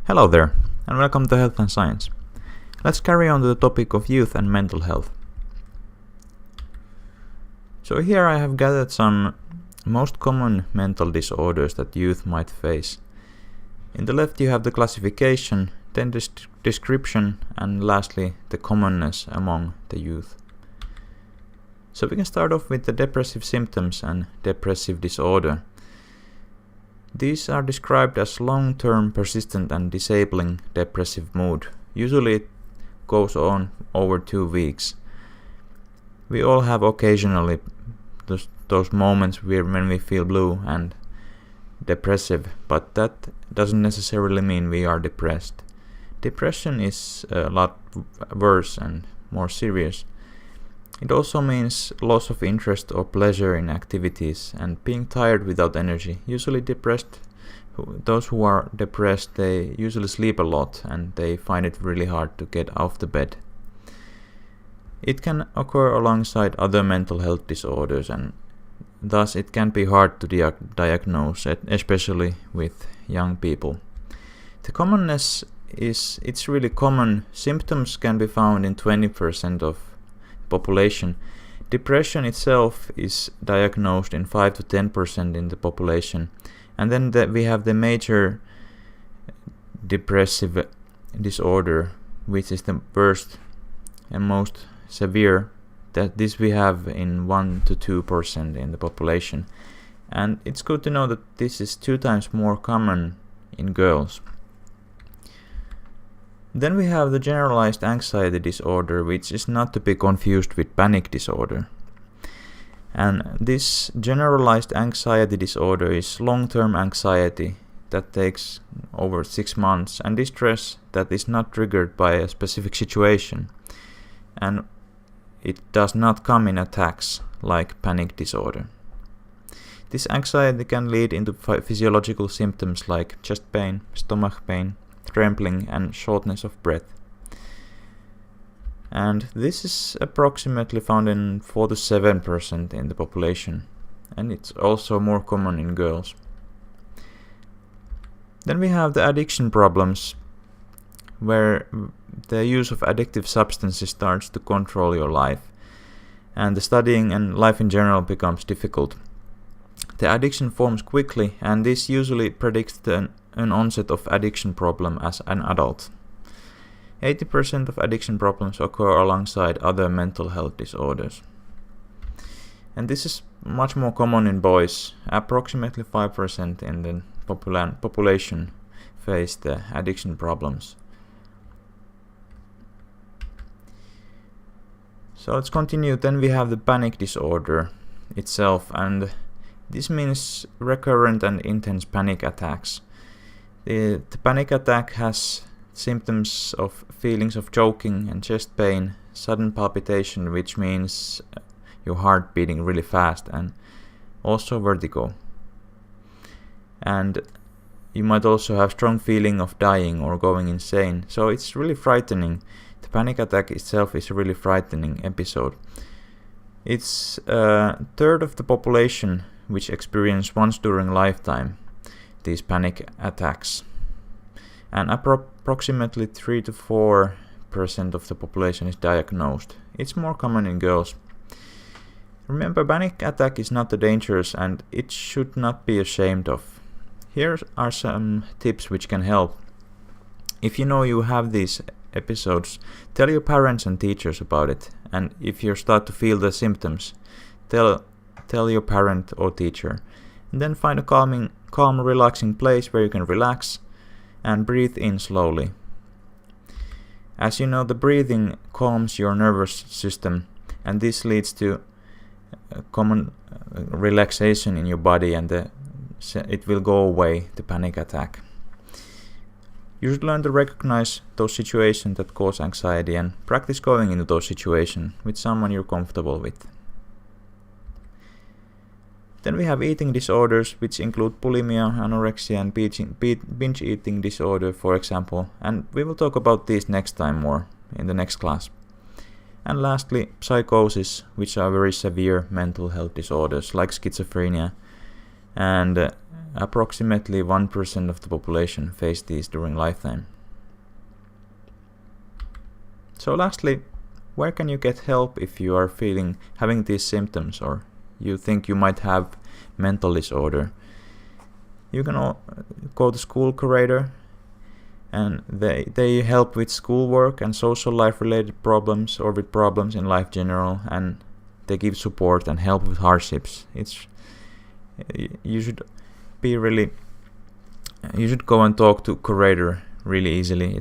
Hello there, and welcome to Health and Science. Let's carry on to the topic of youth and mental health. So here I have gathered some most common mental disorders that youth might face. In the left you have the classification, then the description, and lastly the commonness among the youth. So we can start off with the depressive symptoms and depressive disorder. These are described as long-term, persistent and disabling depressive mood. Usually it goes on over 2 weeks. We all have occasionally those moments when we feel blue and depressive, but that doesn't necessarily mean we are depressed. Depression is a lot worse and more serious. It also means loss of interest or pleasure in activities and being tired without energy. Usually those who are depressed, they usually sleep a lot and they find it really hard to get off the bed. It can occur alongside other mental health disorders, and thus it can be hard to diagnose, especially with young people. The commonness is, it's really common. Symptoms can be found in 20% of population. Depression itself is diagnosed in 5 to 10% in the population, and then we have the major depressive disorder, which is the worst and most severe. That this we have in 1 to 2% in the population, and it's good to know that this is 2 times more common in girls. Then we have the generalized anxiety disorder, which is not to be confused with panic disorder. And this generalized anxiety disorder is long-term anxiety that takes over 6 months and distress that is not triggered by a specific situation. And it does not come in attacks like panic disorder. This anxiety can lead into physiological symptoms like chest pain, stomach pain, trembling and shortness of breath. And this is approximately found in 4 to 7% in the population, and it's also more common in girls. Then we have the addiction problems, where the use of addictive substances starts to control your life, and the studying and life in general becomes difficult. The addiction forms quickly, and this usually predicts an onset of addiction problem as an adult. 80% of addiction problems occur alongside other mental health disorders. And this is much more common in boys. Approximately 5% in the population face the addiction problems. So let's continue. Then we have the panic disorder itself, and this means recurrent and intense panic attacks. The panic attack has symptoms of feelings of choking and chest pain, sudden palpitation, which means your heart beating really fast, and also vertigo. And you might also have strong feeling of dying or going insane. So it's really frightening. The panic attack itself is a really frightening episode. It's a third of the population which experience once during lifetime these panic attacks, and approximately 3 to 4% of the population is diagnosed. It's more common in girls. Remember, panic attack is not dangerous and it should not be ashamed of. Here are some tips which can help. If you know you have these episodes, tell your parents and teachers about it, and if you start to feel the symptoms, tell your parent or teacher. And then find a calm, relaxing place where you can relax and breathe in slowly. As you know, the breathing calms your nervous system, and this leads to common relaxation in your body, and it will go away, the panic attack. You should learn to recognize those situations that cause anxiety and practice going into those situations with someone you're comfortable with. Then we have eating disorders, which include bulimia, anorexia and binge eating disorder, for example, and we will talk about these next time more in the next class. And lastly, psychosis, which are very severe mental health disorders like schizophrenia and approximately 1% of the population face these during lifetime. So lastly, where can you get help if you are having these symptoms or you think you might have mental disorder? You can go to school curator, and they help with schoolwork and social life related problems or with problems in life general, and they give support and help with hardships. You should go and talk to curator really easily.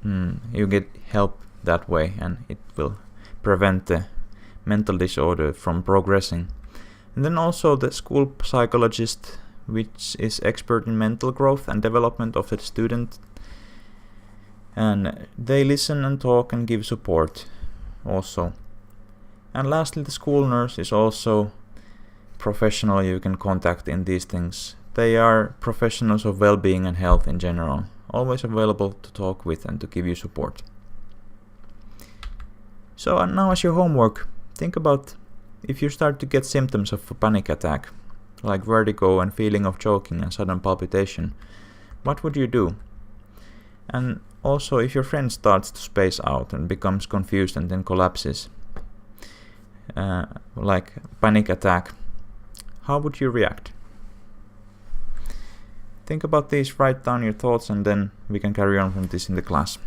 You get help that way, and it will prevent the mental disorder from progressing. And then also the school psychologist, which is expert in mental growth and development of the student, and they listen and talk and give support also. And lastly, the school nurse is also professional you can contact in these things. They are professionals of well-being and health in general, always available to talk with and to give you support. So now as your homework, think about if you start to get symptoms of a panic attack, like vertigo and feeling of choking and sudden palpitation, what would you do? And also if your friend starts to space out and becomes confused and then collapses, like panic attack, how would you react? Think about these, write down your thoughts, and then we can carry on from this in the class.